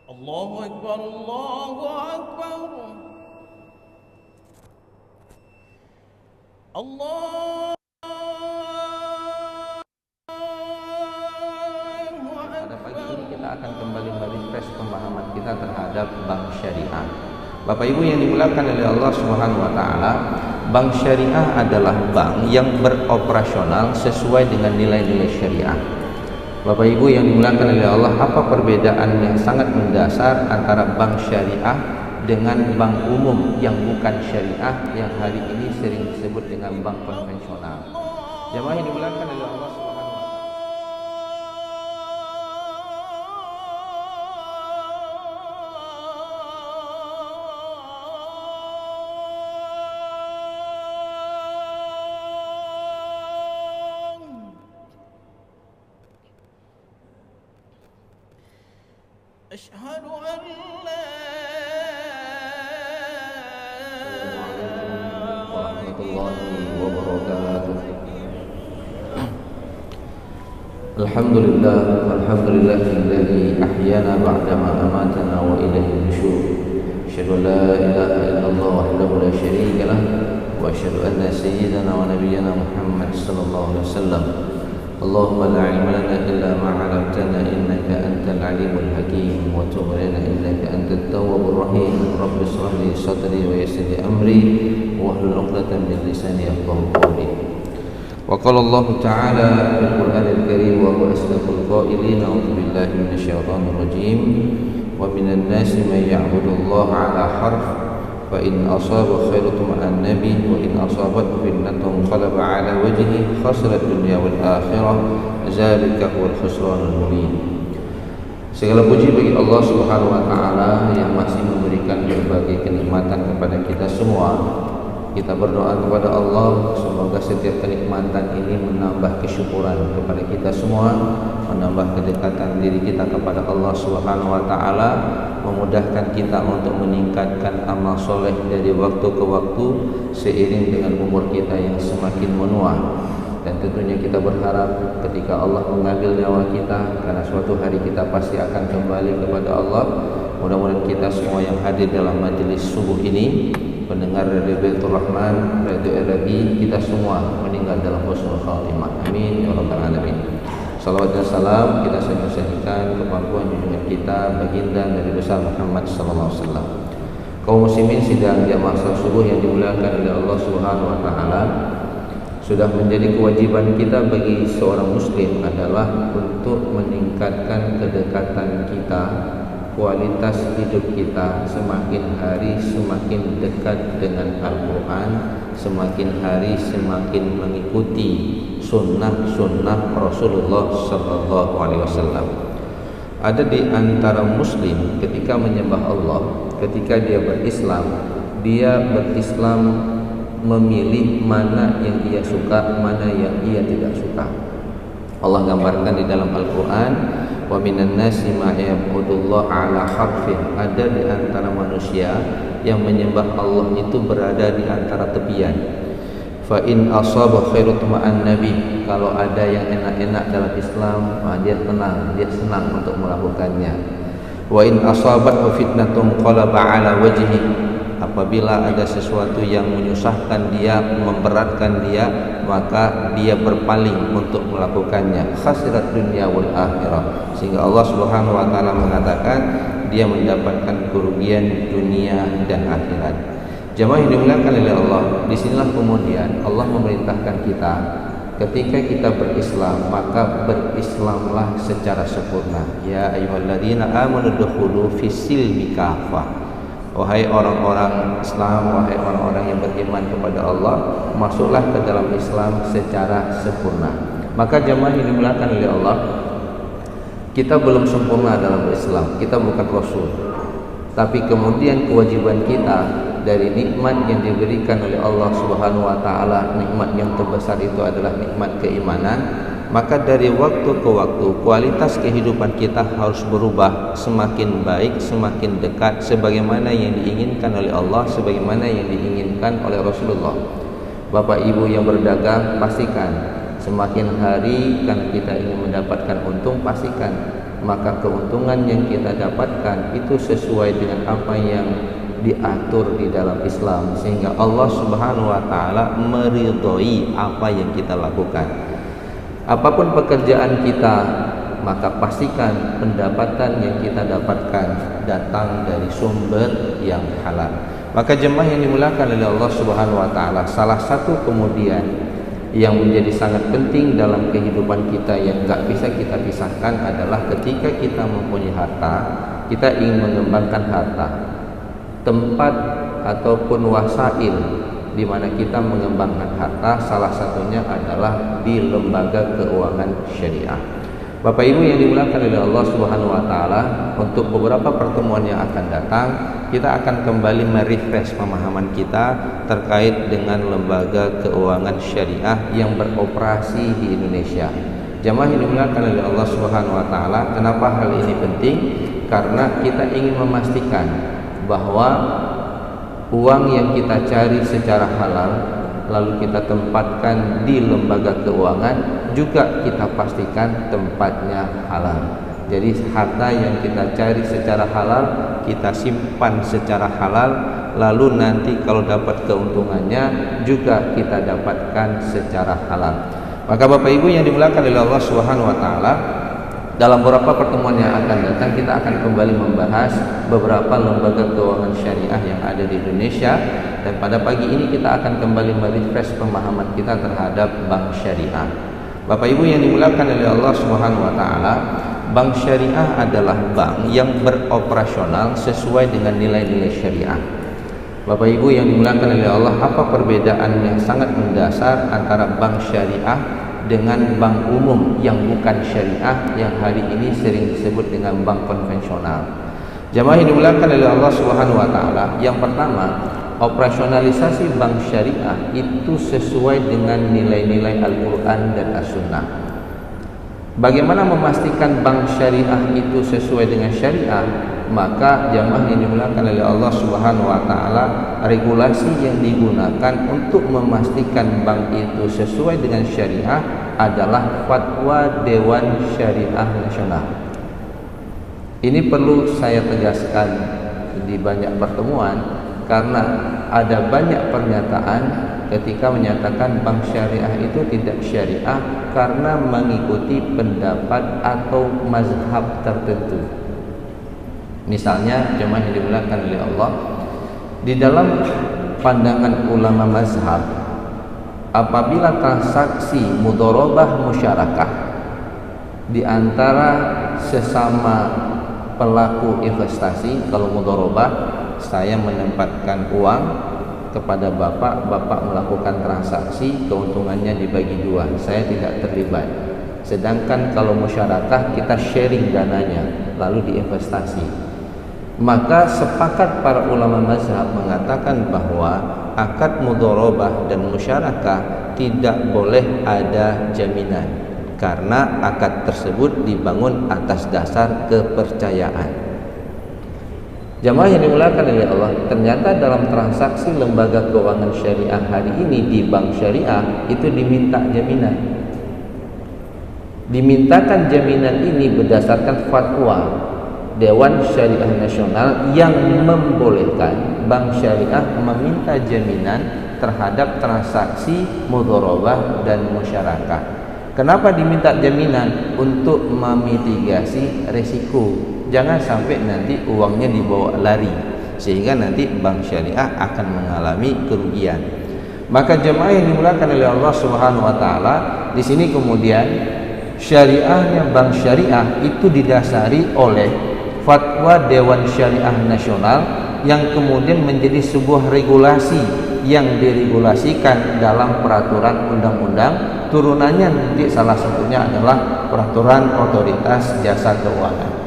Allahu Akbar, Allahu Akbar. Allah. Pada pagi ini kita akan kembali merefresh pemahaman kita terhadap bank syariah. Bapak Ibu yang dimuliakan oleh Allah Subhanahu wa taala, bank syariah adalah bank yang beroperasional sesuai dengan nilai-nilai syariah. Bapak Ibu yang dimuliakan oleh Allah, apa perbedaan yang sangat mendasar antara bank syariah dengan bank umum yang bukan syariah yang hari ini sering disebut dengan bank konvensional? Jamaah yang dimuliakan oleh Allah Subhanahu wa taala, Asyhadu an la warahmatullahi wabarakatuh. Alhamdulillah, alhamdulillahilladzi ahyana ba'dama amatana wa ilaihi nusyur. Asyhadu an la ilaha illallah wahdahu la syarika lah wa asyhadu anna sayyidana wa nabiyyana Muhammad sallallahu alaihi wasallam. Allahumma la ilma lana illa ma 'allamtana innaka antal alimul hakim wa tub 'alaina innaka antat tawwabur rahim. Rabbi shrah li sadri wa yassir li amri wahlul 'uqdatam min lisani yafqahu qawli. Wa qala Allah ta'ala fil Qur'anil Karim wa huwa asdaqul qailin. A'udzu billahi minasyaitonir rajim. Wa minan nasi may ya'budu Allah 'ala harf fa in asaba khairu tuma'an nabi wa in asabathu fitnatun qalaba 'ala wajhihi khasira dunya wal akhirah zalika huwal khusranul mubin. Segala puji bagi Allah Subhanahu wa taala yang masih memberikan berbagai kenikmatan kepada kita semua. Kita berdoa kepada Allah semoga setiap kenikmatan ini menambah kesyukuran kepada kita semua, menambah kedekatan diri kita kepada Allah Subhanahu wa taala, memudahkan kita untuk meningkatkan amal soleh dari waktu ke waktu seiring dengan umur kita yang semakin menua. Dan tentunya kita berharap ketika Allah mengambil nyawa kita, karena suatu hari kita pasti akan kembali kepada Allah. Mudah-mudahan kita semua yang hadir dalam majelis subuh ini, pendengar Radio Baitur Rahman, Radio RRI, kita semua meninggal dalam husnul khatimah. Amin ya rabbal alamin. Salawat dan salam kita sampaikan kemampuan junjungan kita baginda Nabi besar Muhammad sallallahu alaihi wasallam. Kaum muslimin sidang jamaah salat subuh yang dimuliakan oleh Allah Subhanahu wa taala, sudah menjadi kewajiban kita bagi seorang muslim adalah untuk meningkatkan kedekatan kita, kualitas hidup kita semakin hari semakin dekat dengan Al-Quran, semakin hari semakin mengikuti sunnah-sunnah Rasulullah Sallallahu Alaihi Wasallam. Ada di antara muslim ketika menyembah Allah, ketika dia berislam memilih mana yang ia suka, mana yang ia tidak suka. Allah gambarkan di dalam Al-Quran, wa minan nasi ma ya'budullaha 'ala harfin. Ada di antara manusia yang menyembah Allah itu berada di antara tepian. Fa in asaba khairu tuma'an nabi. Kalau ada yang enak-enak dalam Islam, dia tenang, dia senang untuk melakukannya. Wa in asabat fitnatun qalaba 'ala wajhi. Apabila ada sesuatu yang menyusahkan dia, memberatkan dia, maka dia berpaling untuk melakukannya. Khasirat dunya wal akhirah. Sehingga Allah Subhanahu wa taala mengatakan dia mendapatkan kerugian dunia dan akhirat. Jamaah yang dimuliakan oleh Allah, disinilah kemudian Allah memerintahkan kita ketika kita berislam, maka berislamlah secara sempurna. Ya ayyuhalladzina amanu dukhulu fis-silmi kafah. Wahai orang-orang Islam, wahai orang-orang yang beriman kepada Allah, masuklah ke dalam Islam secara sempurna. Maka jamaah yang dimuliakan oleh Allah, kita belum sempurna dalam Islam, kita bukan Rasul. Tapi kemudian kewajiban kita dari nikmat yang diberikan oleh Allah Subhanahu wa taala, nikmat yang terbesar itu adalah nikmat keimanan. Maka dari waktu ke waktu kualitas kehidupan kita harus berubah semakin baik, semakin dekat sebagaimana yang diinginkan oleh Allah, sebagaimana yang diinginkan oleh Rasulullah. Bapak Ibu yang berdagang, pastikan semakin hari kan kita ingin mendapatkan untung, pastikan maka keuntungan yang kita dapatkan itu sesuai dengan apa yang diatur di dalam Islam, sehingga Allah Subhanahu wa taala meridhoi apa yang kita lakukan. Apapun pekerjaan kita, maka pastikan pendapatan yang kita dapatkan datang dari sumber yang halal. Maka jemaah yang dimuliakan oleh Allah Subhanahu wa taala, salah satu kemudian yang menjadi sangat penting dalam kehidupan kita yang enggak bisa kita pisahkan adalah ketika kita mempunyai harta, kita ingin mengembangkan harta. Tempat ataupun wasail di mana kita mengembangkan harta, salah satunya adalah di lembaga keuangan syariah. Bapak Ibu yang dimuliakan oleh Allah Subhanahu wa taala, untuk beberapa pertemuan yang akan datang, kita akan kembali merefresh pemahaman kita terkait dengan lembaga keuangan syariah yang beroperasi di Indonesia. Jamaah yang dimuliakan oleh Allah Subhanahu wa taala, kenapa hal ini penting? Karena kita ingin memastikan bahwa uang yang kita cari secara halal lalu kita tempatkan di lembaga keuangan juga kita pastikan tempatnya halal. Jadi harta yang kita cari secara halal kita simpan secara halal, lalu nanti kalau dapat keuntungannya juga kita dapatkan secara halal. Maka Bapak Ibu yang dimuliakan oleh Allah Subhanahu wa taala, dalam beberapa pertemuan yang akan datang kita akan kembali membahas beberapa lembaga keuangan syariah yang ada di Indonesia, dan pada pagi ini kita akan kembali merefresh pemahaman kita terhadap bank syariah. Bapak Ibu yang dimuliakan oleh Allah Subhanahu wa taala, bank syariah adalah bank yang beroperasional sesuai dengan nilai-nilai syariah. Bapak Ibu yang dimuliakan oleh Allah, apa perbedaan yang sangat mendasar antara bank syariah dengan bank umum yang bukan syariah yang hari ini sering disebut dengan bank konvensional? Jamaah yang dimuliakan oleh Allah Subhanahu wa taala, yang pertama, operasionalisasi bank syariah itu sesuai dengan nilai-nilai Al-Qur'an dan As-Sunnah. Bagaimana memastikan bank syariah itu sesuai dengan syariah? Maka jamaah yang dimuliakan oleh Allah Subhanahu wa taala, regulasi yang digunakan untuk memastikan bank itu sesuai dengan syariah adalah Fatwa Dewan Syariah Nasional. Ini perlu saya tegaskan di banyak pertemuan karena ada banyak pernyataan ketika menyatakan bank syariah itu tidak syariah karena mengikuti pendapat atau mazhab tertentu. Misalnya jemaah yang dimuliakan oleh Allah, di dalam pandangan ulama mazhab, apabila transaksi mudharabah musyarakah di antara sesama pelaku investasi, kalau mudharabah saya menempatkan uang kepada bapak, bapak melakukan transaksi, keuntungannya dibagi dua, saya tidak terlibat. Sedangkan kalau musyarakah kita sharing dananya lalu diinvestasi. Maka sepakat para ulama mazhab mengatakan bahwa akad mudharabah dan musyarakah tidak boleh ada jaminan, karena akad tersebut dibangun atas dasar kepercayaan. Jamaah yang dimuliakan oleh Allah, ternyata dalam transaksi lembaga keuangan syariah hari ini di bank syariah itu diminta jaminan. Dimintakan jaminan ini berdasarkan fatwa Dewan Syariah Nasional yang membolehkan bank syariah meminta jaminan terhadap transaksi mudharabah dan musyarakah. Kenapa diminta jaminan? Untuk memitigasi resiko. Jangan sampai nanti uangnya dibawa lari sehingga nanti bank syariah akan mengalami kerugian. Maka jemaah yang dimuliakan oleh Allah Subhanahu wa taala, di sini kemudian syariahnya bank syariah itu didasari oleh Fatwa Dewan Syariah Nasional yang kemudian menjadi sebuah regulasi yang diregulasikan dalam peraturan undang-undang. Turunannya nanti salah satunya adalah peraturan otoritas jasa keuangan.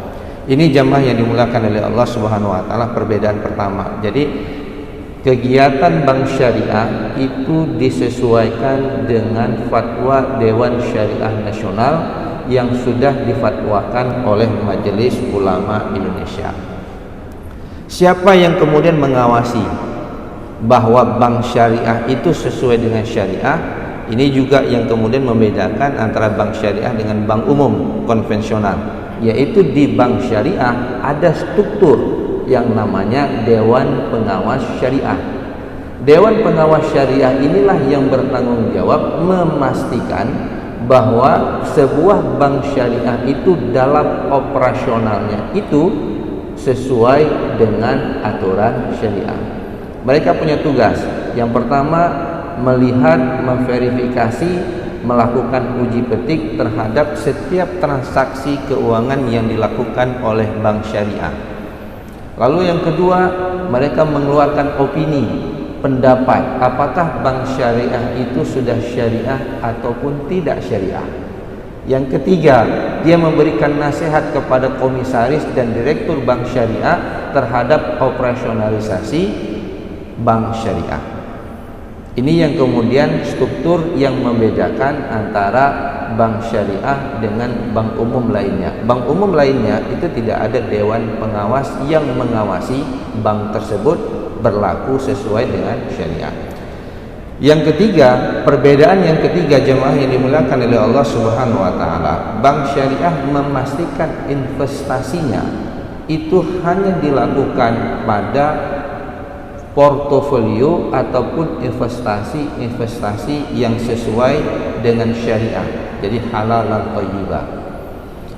Ini jamaah yang dimuliakan oleh Allah Subhanahu wa taala, perbedaan pertama. Jadi kegiatan bank syariah itu disesuaikan dengan Fatwa Dewan Syariah Nasional yang sudah difatwakan oleh Majelis Ulama Indonesia. Siapa yang kemudian mengawasi bahwa bank syariah itu sesuai dengan syariah? Ini juga yang kemudian membedakan antara bank syariah dengan bank umum konvensional. yaitu di bank syariah ada struktur yang namanya Dewan Pengawas Syariah. Dewan Pengawas Syariah inilah yang bertanggung jawab memastikan bahwa sebuah bank syariah itu dalam operasionalnya itu sesuai dengan aturan syariah. Mereka punya tugas. Yang pertama, melihat, memverifikasi, melakukan uji petik terhadap setiap transaksi keuangan yang dilakukan oleh bank syariah. Lalu yang kedua, mereka mengeluarkan opini, pendapat, apakah bank syariah itu sudah syariah ataupun tidak syariah. Yang ketiga, dia memberikan nasihat kepada komisaris dan direktur bank syariah terhadap operasionalisasi bank syariah. Ini yang kemudian struktur yang membedakan antara bank syariah dengan bank umum lainnya. Bank umum lainnya itu tidak ada dewan pengawas yang mengawasi bank tersebut berlaku sesuai dengan syariah. Yang ketiga, perbedaan yang ketiga jemaah yang dimuliakan oleh Allah Subhanahu wa taala, bank syariah memastikan investasinya itu hanya dilakukan pada portofolio ataupun investasi yang sesuai dengan syariah, jadi halal dan thayyibah.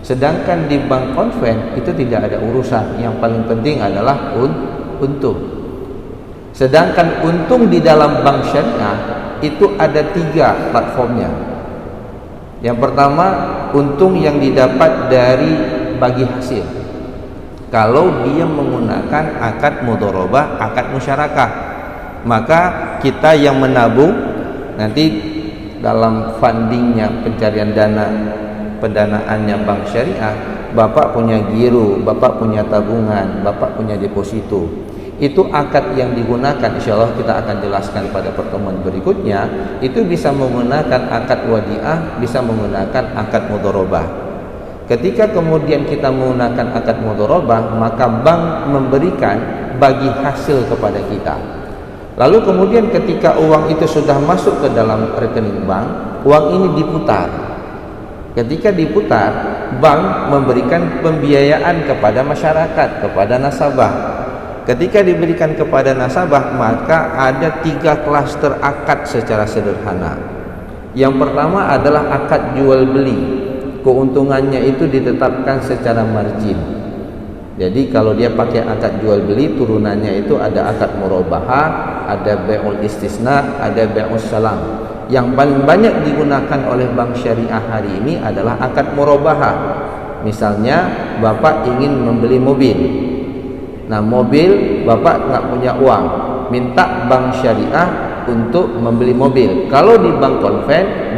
Sedangkan di bank konven itu tidak ada urusan, yang paling penting adalah untung. Sedangkan untung di dalam bank syariah itu ada 3 platformnya. Yang pertama, untung yang didapat dari bagi hasil. Kalau dia menggunakan akad mudharabah, akad musyarakah, maka kita yang menabung nanti dalam fundingnya, pencarian dana, pendanaannya bank syariah, Bapak punya giro, Bapak punya tabungan, Bapak punya deposito. Itu akad yang digunakan, insya Allah kita akan jelaskan pada pertemuan berikutnya. Itu bisa menggunakan akad wadiah, bisa menggunakan akad mudharabah. Ketika kemudian kita menggunakan akad mudharabah, maka bank memberikan bagi hasil kepada kita. Lalu kemudian ketika uang itu sudah masuk ke dalam rekening bank, uang ini diputar. Ketika diputar, bank memberikan pembiayaan kepada masyarakat, kepada nasabah. Ketika diberikan kepada nasabah, maka ada 3 klaster akad secara sederhana. Yang pertama adalah akad jual beli. Keuntungannya itu ditetapkan secara margin. Jadi kalau dia pakai akad jual beli, turunannya itu ada akad murabahah, ada bai'ul istisna, ada bai'ul salam. Yang paling banyak digunakan oleh bank syariah hari ini adalah akad murabahah. Misalnya Bapak ingin membeli mobil. Nah, mobil Bapak nggak punya uang, minta bank syariah untuk membeli mobil. Kalau di bank konven,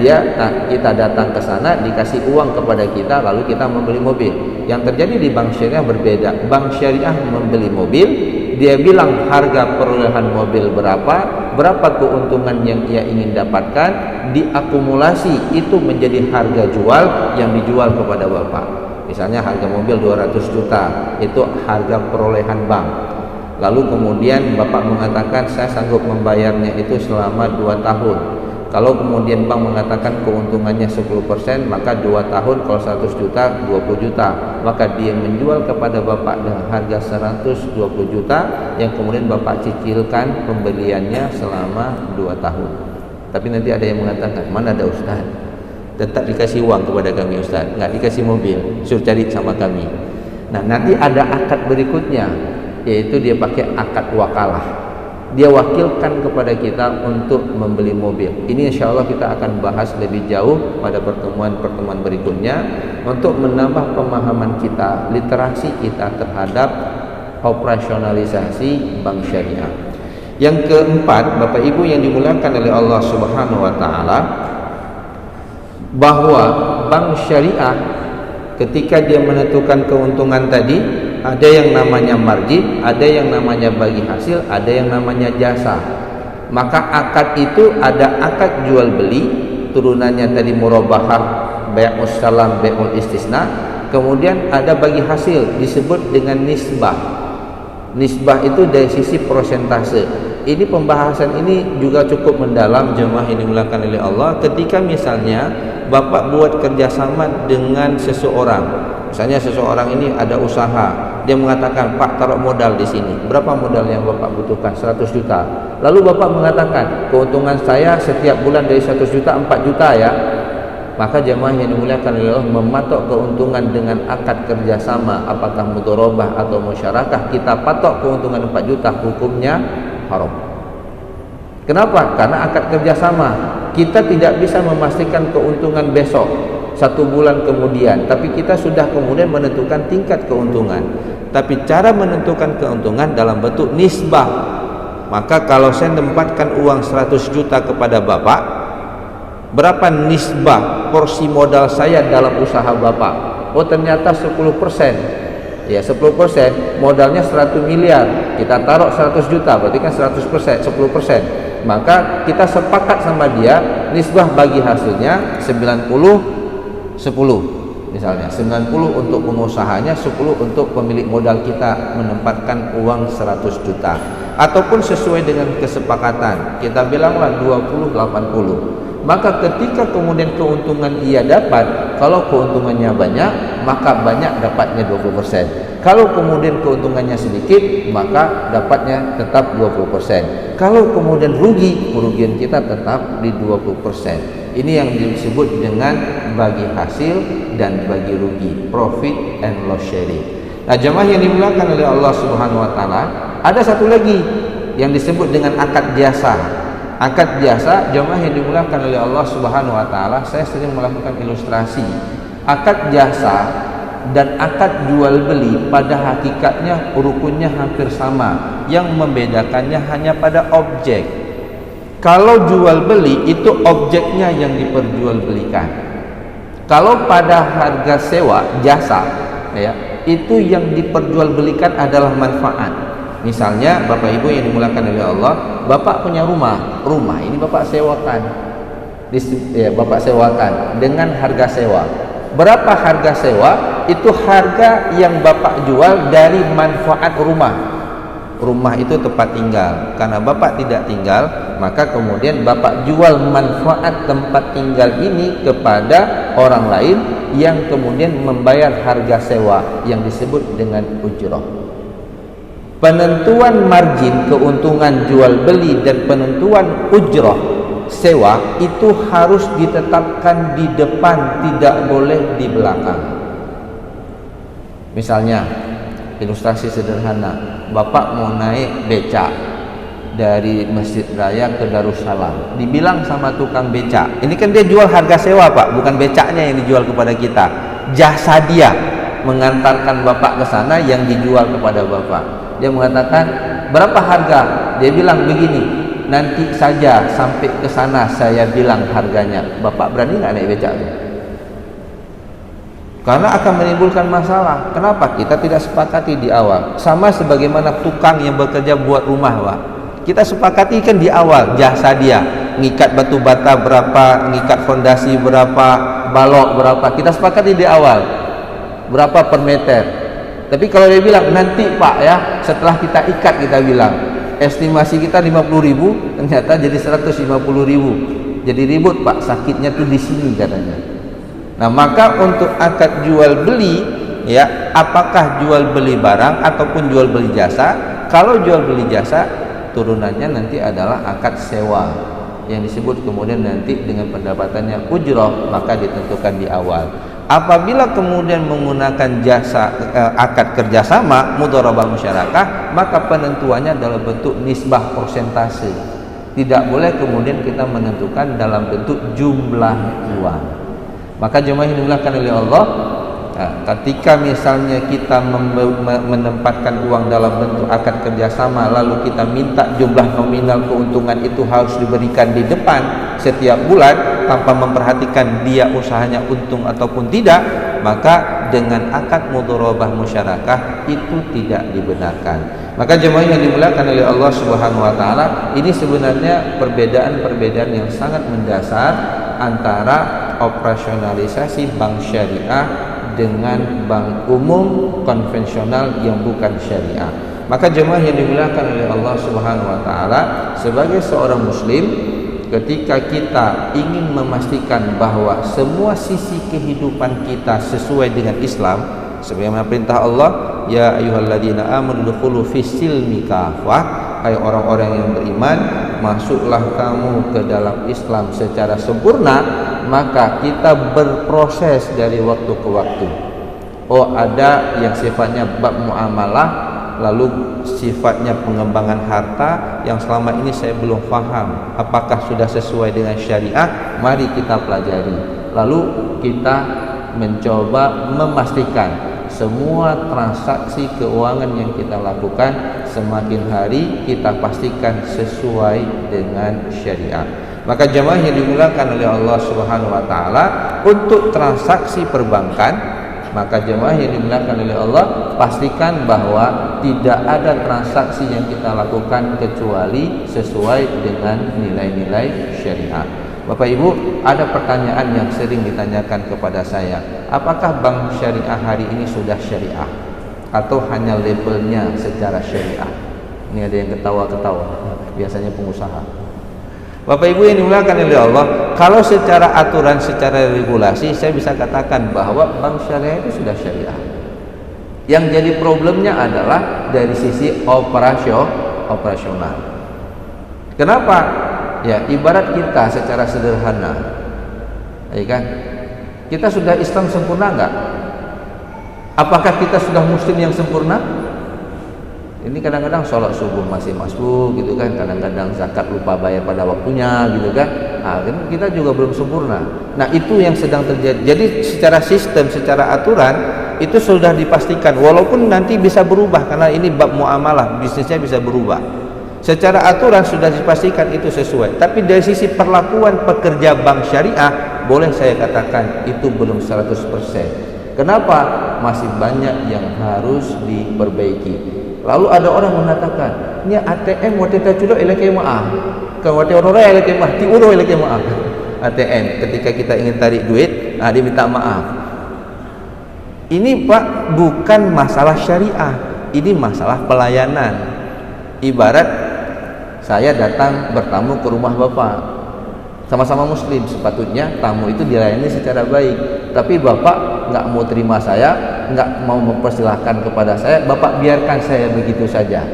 kita datang ke sana, dikasih uang kepada kita, lalu kita membeli mobil. Yang terjadi di bank syariah berbeda. Bank syariah membeli mobil, dia bilang harga perolehan mobil berapa keuntungan yang ia ingin dapatkan, diakumulasi itu menjadi harga jual yang dijual kepada Bapak. Misalnya harga mobil 200 juta, itu harga perolehan bank. Lalu kemudian Bapak mengatakan saya sanggup membayarnya itu selama 2 tahun. Kalau kemudian bank mengatakan keuntungannya 10%, maka 2 tahun kalau 100 juta 20 juta, maka dia menjual kepada Bapak dengan harga 120 juta yang kemudian Bapak cicilkan pembeliannya selama 2 tahun. Tapi nanti ada yang mengatakan, mana ada Ustaz? Tetap dikasih uang kepada kami Ustaz, nggak dikasih mobil, suruh cari sama kami. Nah, nanti ada akad berikutnya, yaitu dia pakai akad wakalah. Dia wakilkan kepada kita untuk membeli mobil. Ini insya Allah kita akan bahas lebih jauh pada pertemuan-pertemuan berikutnya untuk menambah pemahaman kita, literasi kita terhadap operasionalisasi bank syariah. Yang keempat, Bapak Ibu yang dimuliakan oleh Allah Subhanahu wa taala, bahwa bank syariah ketika dia menentukan keuntungan tadi, ada yang namanya margin, ada yang namanya bagi hasil, ada yang namanya jasa. Maka akad itu ada akad jual beli, turunannya tadi murabahah, bai'us salam, bai'ul istisna. Kemudian ada bagi hasil, disebut dengan nisbah. Nisbah itu dari sisi prosentase. ini pembahasan ini juga cukup mendalam jemaah yang dimuliakan oleh Allah. Ketika misalnya bapak buat kerjasama dengan seseorang, misalnya seseorang ini ada usaha, dia mengatakan, Pak taruh modal di sini, berapa modal yang bapak butuhkan? 100 juta. Lalu bapak mengatakan, keuntungan saya setiap bulan dari 100 juta 4 juta ya. Maka jemaah yang dimuliakan oleh Allah mematok keuntungan dengan akad kerjasama, apakah mudharabah atau musyarakah, kita patok keuntungan 4 juta, hukumnya haram. Kenapa? Karena akad kerjasama, kita tidak bisa memastikan keuntungan besok, 1 bulan kemudian, tapi kita sudah kemudian menentukan tingkat keuntungan. Tapi cara menentukan keuntungan dalam bentuk nisbah. Maka kalau saya menempatkan uang 100 juta kepada bapak, berapa nisbah porsi modal saya dalam usaha bapak? Oh ternyata 10%. Ya 10%, modalnya 100 miliar, kita taruh 100 juta, berarti kan 100%, 10%. Maka kita sepakat sama dia, nisbah bagi hasilnya 90-10. Misalnya 90 untuk pengusahanya, 10 untuk pemilik modal kita menempatkan uang 100 juta. Ataupun sesuai dengan kesepakatan, kita bilanglah 20-80. Maka ketika kemudian keuntungan ia dapat, kalau keuntungannya banyak, maka banyak dapatnya 20%. Kalau kemudian keuntungannya sedikit, maka dapatnya tetap 20%. Kalau kemudian rugi, kerugian kita tetap di 20%. Ini yang disebut dengan bagi hasil dan bagi rugi, profit and loss sharing. Nah, jemaah yang dimuliakan oleh Allah Subhanahu wa taala, ada satu lagi yang disebut dengan akad jasa. Akad jasa, jemaah yang dimuliakan oleh Allah Subhanahu wa taala, saya sering melakukan ilustrasi. Akad jasa dan akad jual beli pada hakikatnya rukunnya hampir sama. Yang membedakannya hanya pada objek. Kalau jual beli itu objeknya yang diperjualbelikan. Kalau pada harga sewa jasa ya, itu yang diperjualbelikan adalah manfaat. Misalnya Bapak Ibu yang dimuliakan oleh Allah, Bapak punya rumah ini Bapak sewakan, Bapak sewakan dengan harga sewa. Berapa harga sewa? Itu harga yang Bapak jual dari manfaat rumah. Rumah itu tempat tinggal. Karena Bapak tidak tinggal, maka kemudian Bapak jual manfaat tempat tinggal ini kepada orang lain yang kemudian membayar harga sewa yang disebut dengan ujrah. Penentuan margin keuntungan jual beli dan penentuan ujrah sewa itu harus ditetapkan di depan, tidak boleh di belakang. Misalnya ilustrasi sederhana, Bapak mau naik becak dari Masjid Raya ke Darussalam, dibilang sama tukang becak, ini kan dia jual harga sewa Pak, bukan becaknya yang dijual kepada kita, jasa dia mengantarkan Bapak ke sana yang dijual kepada Bapak. Dia mengatakan, berapa harga? Dia bilang begini, nanti saja sampai ke sana saya bilang harganya. Bapak berani nggak naik becak? Karena akan menimbulkan masalah. Kenapa? Kita tidak sepakati di awal. Sama sebagaimana tukang yang bekerja buat rumah, Pak. Kita sepakati kan di awal jasa dia, ngikat batu bata berapa, ngikat fondasi berapa, balok berapa. Kita sepakati di awal berapa per meter. Tapi kalau dia bilang nanti Pak ya, setelah kita ikat, kita bilang estimasi kita 50.000, ternyata jadi 150.000. Jadi ribut Pak, sakitnya tuh di sini katanya. Nah, maka untuk akad jual beli ya, apakah jual beli barang ataupun jual beli jasa? Kalau jual beli jasa, turunannya nanti adalah akad sewa yang disebut kemudian nanti dengan pendapatannya ujrah, maka ditentukan di awal. Apabila kemudian menggunakan jasa akad kerjasama mudharabah musyarakah, maka penentuannya dalam bentuk nisbah persentase. Tidak boleh kemudian kita menentukan dalam bentuk jumlah uang. Maka jemaah yang dimuliakan oleh Allah, ketika misalnya kita menempatkan uang dalam bentuk akad kerjasama, lalu kita minta jumlah nominal keuntungan itu harus diberikan di depan setiap bulan tanpa memperhatikan dia usahanya untung ataupun tidak, maka dengan akad mudharabah musyarakah itu tidak dibenarkan. Maka jemaah yang dimuliakan oleh Allah Subhanahu wa taala, ini sebenarnya perbedaan-perbedaan yang sangat mendasar antara operasionalisasi bank syariah dengan bank umum konvensional yang bukan syariah. Maka jemaah yang dimuliakan oleh Allah Subhanahu wa taala, sebagai seorang muslim, ketika kita ingin memastikan bahwa semua sisi kehidupan kita sesuai dengan Islam, sebagaimana perintah Allah, ya ayyuhalladzina amanu dukhulu fis-silmi kafah, hai orang-orang yang beriman, masuklah kamu ke dalam Islam secara sempurna. Maka kita berproses dari waktu ke waktu. Oh, ada yang sifatnya bab muamalah, lalu sifatnya pengembangan harta yang selama ini saya belum faham apakah sudah sesuai dengan syariah, mari kita pelajari. Lalu kita mencoba memastikan semua transaksi keuangan yang kita lakukan semakin hari kita pastikan sesuai dengan syariah. Maka jemaah yang dimuliakan oleh Allah Subhanahu wa taala, untuk transaksi perbankan, maka jemaah yang dimuliakan oleh Allah, pastikan bahwa tidak ada transaksi yang kita lakukan kecuali sesuai dengan nilai-nilai syariah. Bapak Ibu, ada pertanyaan yang sering ditanyakan kepada saya, apakah bank syariah hari ini sudah syariah atau hanya labelnya secara syariah? Ini ada yang ketawa-ketawa, biasanya pengusaha. Bapak Ibu yang dimuliakan oleh Allah, kalau secara aturan, secara regulasi, saya bisa katakan bahwa bank syariah itu sudah syariah. Yang jadi problemnya adalah dari sisi operasional. Kenapa? Ya, ibarat kita secara sederhana, ya kan? Kita sudah Islam sempurna enggak? Apakah kita sudah Muslim yang sempurna? Ini kadang-kadang sholat subuh masih masbuk gitu kan, kadang-kadang zakat lupa bayar pada waktunya gitu kan. Nah, kita juga belum sempurna. Nah, itu yang sedang terjadi. Jadi secara sistem, secara aturan itu sudah dipastikan, walaupun nanti bisa berubah karena ini bab muamalah, bisnisnya bisa berubah. Secara aturan sudah dipastikan itu sesuai. Tapi dari sisi perlakuan pekerja bank syariah, boleh saya katakan itu belum 100%. Kenapa? Masih banyak yang harus diperbaiki. Lalu ada orang mengatakan, ini ATM waktu kita culo elake maaf, kan waktu orang elake maaf, ti uro elake maaf. ATM ketika kita ingin tarik duit, dia minta maaf. Ini Pak bukan masalah syariah, ini masalah pelayanan. Ibarat saya datang bertamu ke rumah Bapak, sama-sama Muslim, sepatutnya tamu itu dilayani secara baik. Tapi Bapak nggak mau terima saya, nggak mau mempersilahkan kepada saya, Bapak biarkan saya begitu saja.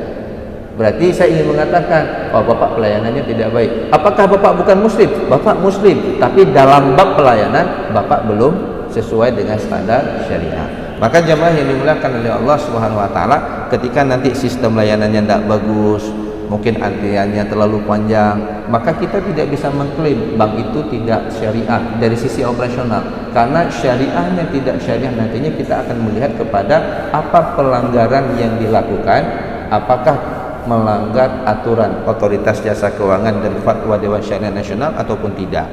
Berarti saya ingin mengatakan, oh Bapak pelayanannya tidak baik. Apakah Bapak bukan Muslim? Bapak Muslim, tapi dalam bab pelayanan Bapak belum sesuai dengan standar syariah. Maka jemaah yang dimuliakan oleh Allah Subhanahu wa taala, ketika nanti sistem layanannya tidak bagus, mungkin antriannya terlalu panjang, maka kita tidak bisa mengklaim bank itu tidak syariah dari sisi operasional. Karena syariahnya tidak syariah, nantinya kita akan melihat kepada apa pelanggaran yang dilakukan, apakah melanggar aturan Otoritas Jasa Keuangan dan Fatwa Dewan Syariah Nasional ataupun tidak.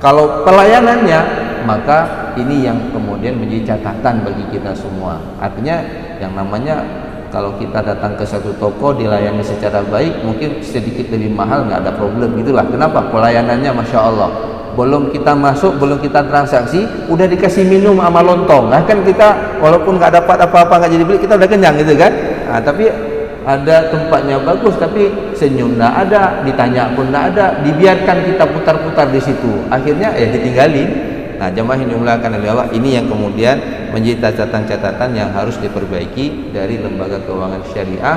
Kalau pelayanannya, maka ini yang kemudian menjadi catatan bagi kita semua. Artinya yang namanya kalau kita datang ke satu toko dilayani secara baik, mungkin sedikit lebih mahal nggak ada problem, gitulah. Kenapa? Pelayanannya Masya Allah. Belum kita masuk, belum kita transaksi, udah dikasih minum sama lontong. Nah kan kita walaupun nggak dapat apa-apa, nggak jadi beli, kita udah kenyang gitu kan. Nah, tapi ada tempatnya bagus, tapi senyum nggak ada, ditanya pun nggak ada, dibiarkan kita putar-putar di situ. Akhirnya ditinggalin. Nah, jemaah yang dimuliakan oleh Allah, ini yang kemudian menjadi catatan-catatan yang harus diperbaiki dari lembaga keuangan syariah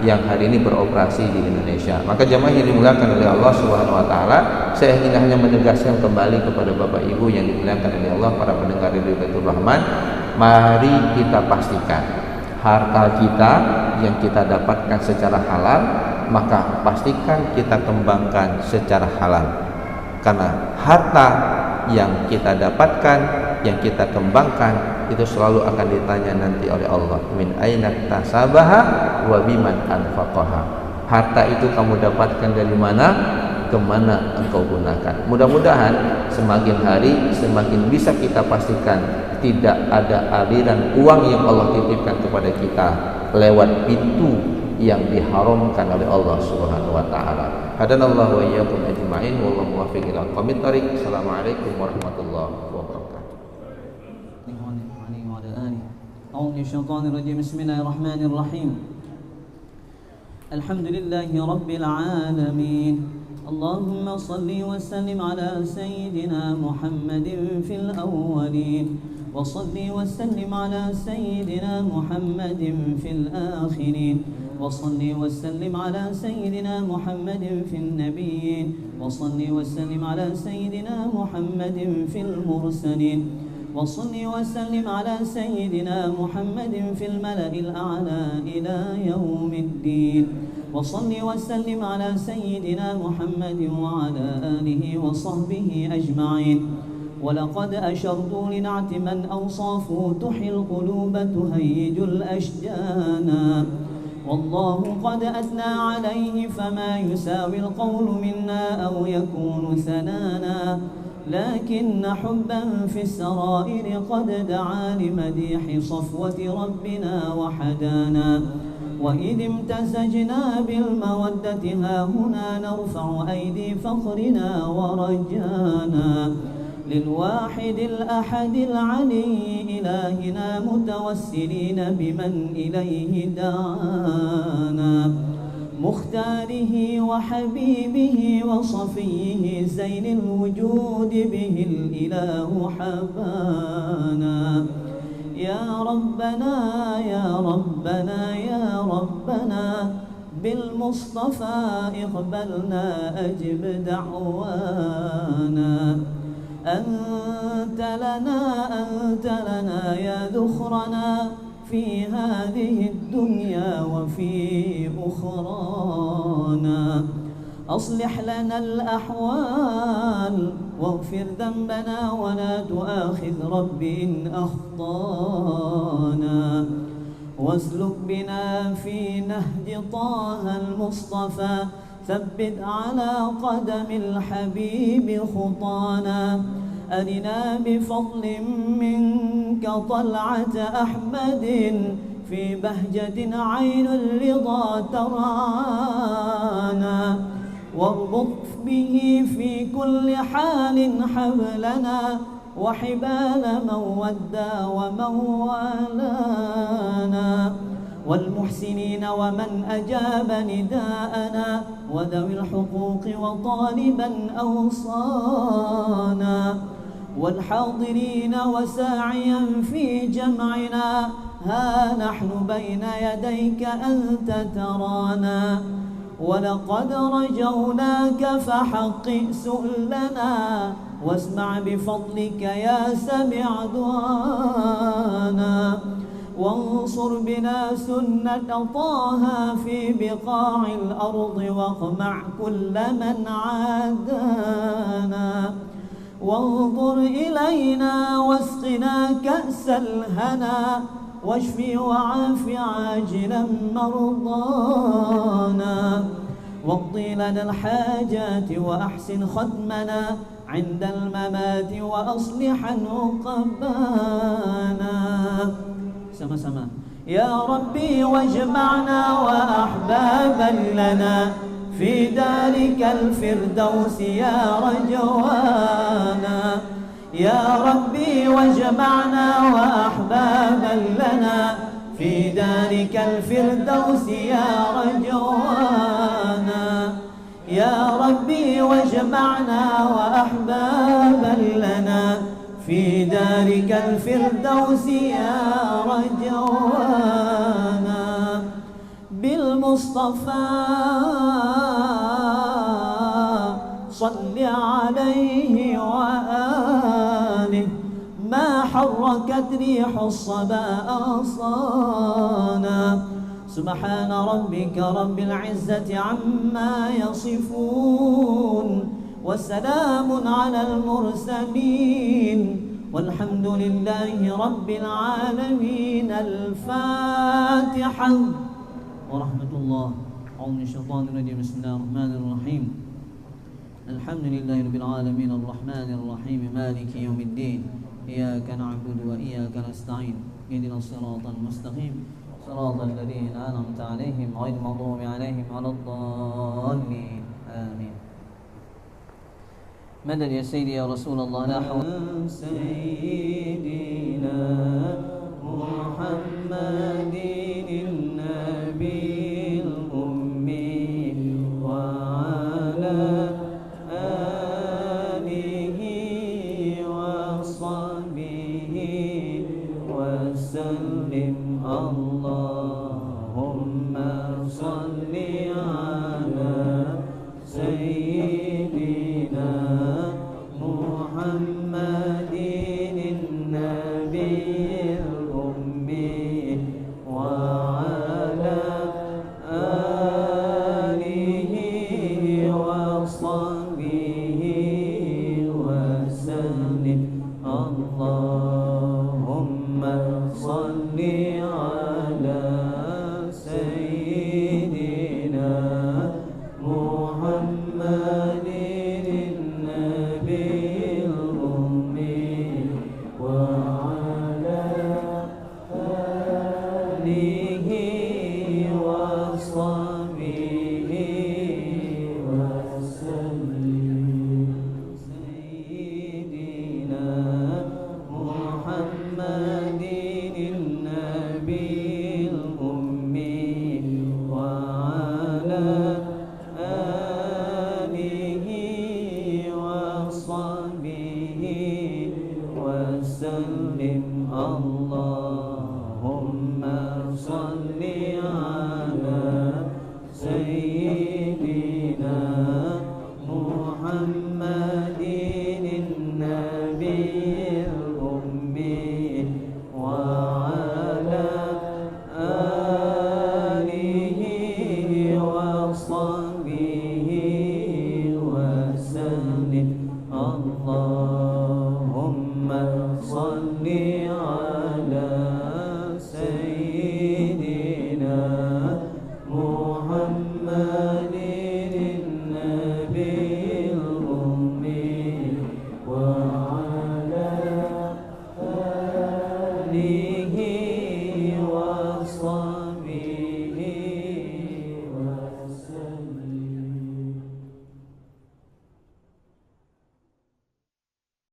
yang hari ini beroperasi di Indonesia. Maka jemaah yang dimuliakan oleh Allah Subhanahu wa taala, saya ingin hanya menegaskan kembali kepada Bapak Ibu yang dimuliakan oleh Allah, para pendengar Radio Baitur Rahman, mari kita pastikan harta kita yang kita dapatkan secara halal, maka pastikan kita kembangkan secara halal. Karena harta yang kita dapatkan, yang kita kembangkan, itu selalu akan ditanya nanti oleh Allah, min aina tasabaha wa biman anfaqaha. Harta itu kamu dapatkan dari mana, kemana engkau gunakan. Mudah-mudahan semakin hari semakin bisa kita pastikan tidak ada aliran uang yang Allah titipkan kepada kita lewat pintu yang diharamkan oleh Allah Subhanahu wa taala. Hadanallahu wa iyyakum ajma'in, wallahu muwaffiq ila aqwamit thoriq. Assalamualaikum warahmatullahi wabarakatuh. Bismillahirrahmanirrahim. الحمد لله رب العالمين. اللهم صل وسلم على سيدنا محمد في الأولين، وصل وسلم على سيدنا محمد في الآخرين، وصل وسلم على سيدنا محمد في النبيين، وصل وسلم على سيدنا محمد في المرسلين، وصل وسلم على سيدنا محمد في الملأ الأعلى إلى يوم الدين، وصل وسلم على سيدنا محمد وعلى آله وصحبه أجمعين. ولقد أشرت لنعت من أوصافه تحيي القلوب تهيج الأشجان، والله قد أثنى عليه فما يساوي القول منا أو يكون ثنانا، لكن حبا في السرائر قد دعا لمديح صفوة ربنا وحدانا. وإذ امتزجنا بالمودة هاهنا نرفع أيدي فخرنا ورجانا للواحد الأحد العلي إلهنا متوسلين بمن إليه دعانا، مختاره وحبيبه وصفيه زين الوجود به الإله حبانا. يا ربنا يا ربنا يا ربنا بالمصطفى اقبلنا أجب دعوانا. أنت لنا يا ذخرنا في هذه الدنيا وفي أخرانا. أصلح لنا الأحوال واغفر ذنبنا ولا تؤاخذ رب إن أخطانا، واسلك بنا في نهج طه المصطفى ثبت على قدم الحبيب خطانا. أرنا بفضل منك طلعة أحمد في بهجة عين الرضا ترعانا، واربط به في كل حال حبلنا وحبال من ودى ومن والانا، والمحسنين ومن أجاب نداءنا وذوي الحقوق وطالبا أوصانا، والحاضرين وساعيا في جمعنا ها نحن بين يديك أنت ترانا. ولقد رجوناك فحقق سؤلنا واسمع بفضلك يا سميع دعانا، وانصر بنا سنة طه في بقاع الأرض واقمع كل من عادانا، وانظر إلينا واسقنا كأس الهنا واشف وعاف عاجلا مرضانا، واقضي لنا الحاجات وأحسن ختمنا عند الممات وأصلحا عقبانا. sama-sama. يا ربي واجمعنا وأحبابا لنا في دارك الفردوس يا رجوانا. يا ربي واجمعنا وأحبابا لنا في دارك الفردوس يا رجوانا. يا ربي واجمعنا وأحبابا لنا في دارك الفردوس يا رجوانا. بالمصطفى صل عليه وآله ما حركت ريح الصبا أغصانا. سبحان ربك رب العزة عما يصفون وسلام على المرسلين والحمد لله رب العالمين. الفاتحة ورحمة الله. أعوذ من الشيطان الرجيم. بسم الله الرحمن الرحيم. الحمد لله رب العالمين الرحمن الرحيم مالك يوم الدين. إياك نعبد وإياك نستعين. اهدنا الصراط المستقيم صراط الذين أنعمت عليهم غير المغضوب عليهم ولا الضالين. آمين. مدد يا سيدي يا رسول الله. لا حول. سيدنا محمد النبي الأمي صل على